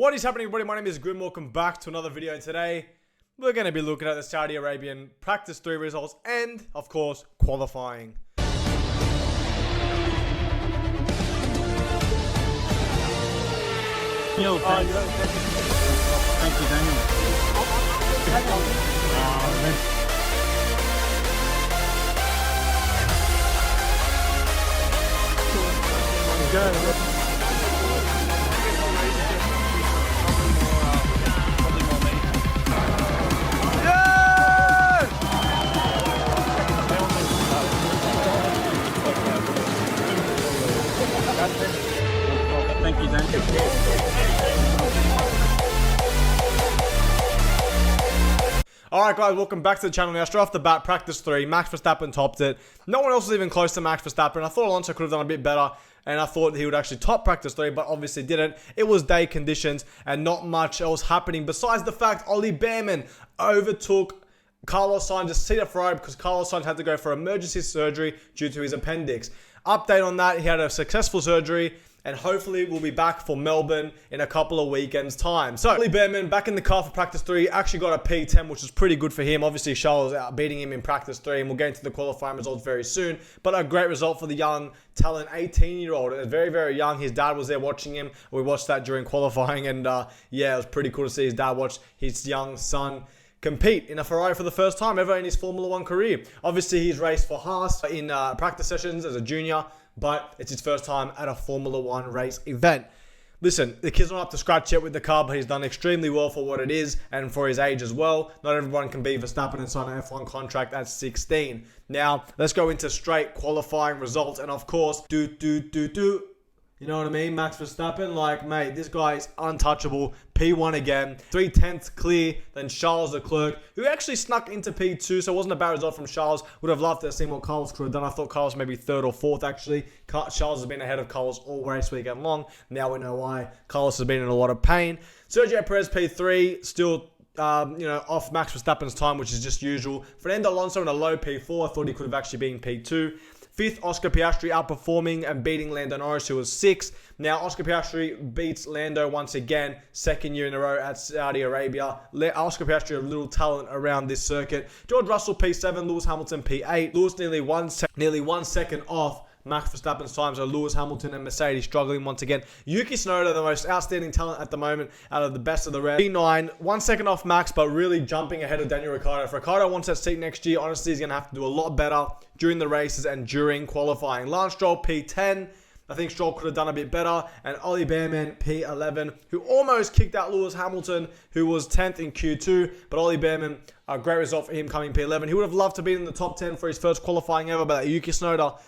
What is happening, everybody? My name is Grim. Welcome back to another video. And today, we're going to be looking at the Saudi Arabian Practice 3 results and, of course, qualifying. Yo, thank you, Daniel. Good. Thank you, Daniel. Alright guys, welcome back to the channel. Now straight off the bat, Practice 3, Max Verstappen topped it. No one else was even close to Max Verstappen. I thought Alonso could have done a bit better, and I thought he would actually top Practice 3, but obviously didn't. It was day conditions, and not much else happening besides the fact Ollie Bearman overtook Carlos Sainz's seat at Ferrari because Carlos Sainz had to go for emergency surgery due to his appendix. Update on that, he had a successful surgery, and hopefully we'll be back for Melbourne in a couple of weekends time. So Ollie Bearman back in the car for Practice 3, actually got a P10, which is pretty good for him. Obviously Charles out beating him in Practice 3, and we'll get into the qualifying results very soon. But a great result for the young talent, 18-year-old, very, very young. His dad was there watching him. We watched that during qualifying, and yeah, it was pretty cool to see his dad watch his young son compete in a Ferrari for the first time ever in his Formula 1 career. Obviously, he's raced for Haas in practice sessions as a junior, but it's his first time at a Formula 1 race event. Listen, the kid's not up to scratch yet with the car, but he's done extremely well for what it is and for his age as well. Not everyone can be Verstappen and sign an F1 contract at 16. Now, let's go into straight qualifying results, and of course, you know what I mean? Max Verstappen, like, mate, this guy is untouchable. P1 again. 3/10 clear. Then Charles Leclerc, who actually snuck into P2, so it wasn't a bad result from Charles. Would have loved to have seen what Carlos could have done. I thought Carlos maybe 3rd or 4th, actually. Charles has been ahead of Carlos all race weekend long. Now we know why. Carlos has been in a lot of pain. Sergio Perez, P3, still off Max Verstappen's time, which is just usual. Fernando Alonso in a low P4. I thought he could have actually been P2. 5th, Oscar Piastri outperforming and beating Lando Norris, who was 6th. Now, Oscar Piastri beats Lando once again, 2nd year in a row at Saudi Arabia. Oscar Piastri, a little talent around this circuit. George Russell, P7. Lewis Hamilton, P8. Lewis nearly 1 second off Max Verstappen's time, so Lewis Hamilton and Mercedes struggling once again. Yuki Tsunoda, the most outstanding talent at the moment out of the best of the rest. P9, 1 second off Max, but really jumping ahead of Daniel Ricciardo. If Ricciardo wants that seat next year, honestly, he's going to have to do a lot better during the races and during qualifying. Lance Stroll, P10. I think Stroll could have done a bit better. And Ollie Bearman, P11, who almost kicked out Lewis Hamilton, who was 10th in Q2. But Ollie Bearman, a great result for him coming P11. He would have loved to be in the top 10 for his first qualifying ever, but Yuki Tsunoda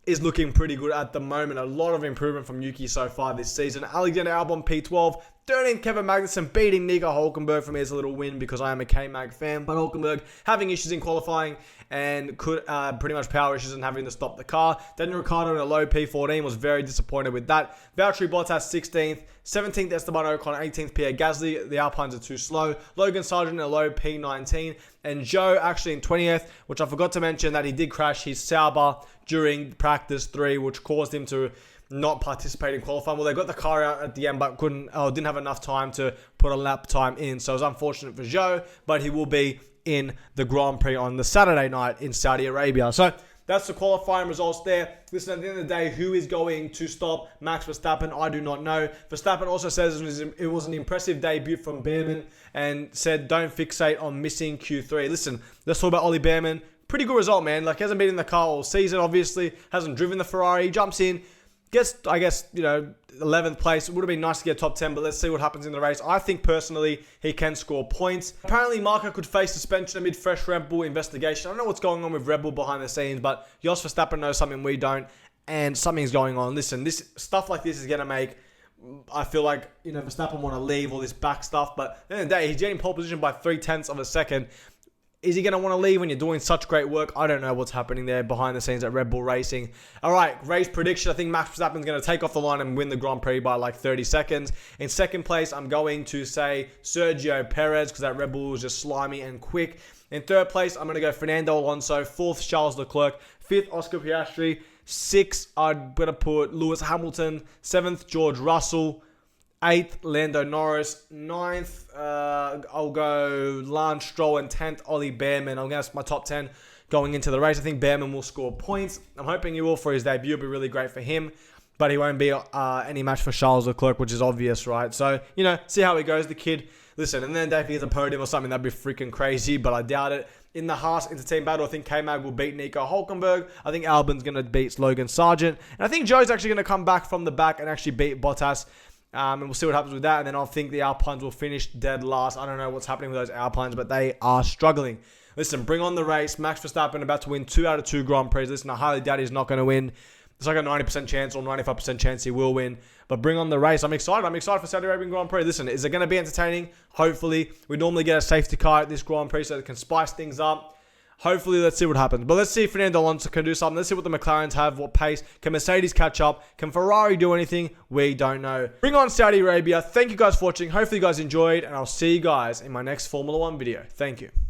is looking pretty good at the moment. A lot of improvement from Yuki so far this season. Alexander Albon, P12. 13th, Kevin Magnussen beating Nico Hulkenberg. For me, it's a little win because I am a K-Mag fan. But Hulkenberg having issues in qualifying and could pretty much power issues and having to stop the car. Daniel Ricciardo in a low P14 was very disappointed with that. Valtteri Bottas 16th. 17th, Esteban Ocon. 18th, Pierre Gasly. The Alpines are too slow. Logan Sargent in a low P19. And Joe actually in 20th, which I forgot to mention that he did crash his Sauber during Practice 3, which caused him to not participate in qualifying. Well, they got the car out at the end, but didn't have enough time to put a lap time in. So it was unfortunate for Joe, but he will be in the Grand Prix on the Saturday night in Saudi Arabia. So that's the qualifying results there. Listen, at the end of the day, who is going to stop Max Verstappen? I do not know. Verstappen also says it was an impressive debut from Bearman and said don't fixate on missing Q3. Listen, let's talk about Ollie Bearman. Pretty good result, man. Like, hasn't been in the car all season, obviously. Hasn't driven the Ferrari. He jumps in. Gets, I guess, 11th place. It would have been nice to get top 10, but let's see what happens in the race. I think, personally, he can score points. Apparently, Marko could face suspension amid fresh Red Bull investigation. I don't know what's going on with Red Bull behind the scenes, but Jos Verstappen knows something we don't, and something's going on. Listen, this stuff like this is going to make, I feel like, Verstappen want to leave all this back stuff, but at the end of the day, he's getting pole position by 0.3 of a second. Is he going to want to leave when you're doing such great work? I don't know what's happening there behind the scenes at Red Bull Racing. All right, race prediction. I think Max Verstappen's going to take off the line and win the Grand Prix by like 30 seconds. In second place, I'm going to say Sergio Perez because that Red Bull was just slimy and quick. In third place, I'm going to go Fernando Alonso. Fourth, Charles Leclerc. Fifth, Oscar Piastri. Sixth, I'm going to put Lewis Hamilton. Seventh, George Russell. 8th, Lando Norris. 9th, I'll go Lance Stroll. And 10th, Ollie Bearman. I'm going to my top 10 going into the race. I think Bearman will score points. I'm hoping he will for his debut. It'll be really great for him. But he won't be any match for Charles Leclerc, which is obvious, right? So, see how he goes. The kid, listen, and then if he gets a podium or something, that'd be freaking crazy, but I doubt it. In the Haas Interteam battle, I think K-Mag will beat Nico Hulkenberg. I think Albon's going to beat Logan Sargent. And I think Joe's actually going to come back from the back and actually beat Bottas. And we'll see what happens with that. And then I think the Alpines will finish dead last. I don't know what's happening with those Alpines, but they are struggling. Listen, bring on the race. Max Verstappen about to win 2 out of 2 Grand Prix. Listen, I highly doubt he's not going to win. It's like a 90% chance or 95% chance he will win. But bring on the race. I'm excited. I'm excited for Saudi Arabian Grand Prix. Listen, is it going to be entertaining? Hopefully. We normally get a safety car at this Grand Prix so it can spice things up. Hopefully, let's see what happens. But let's see if Fernando Alonso can do something. Let's see what the McLarens have, what pace. Can Mercedes catch up? Can Ferrari do anything? We don't know. Bring on Saudi Arabia. Thank you guys for watching. Hopefully, you guys enjoyed. And I'll see you guys in my next Formula 1 video. Thank you.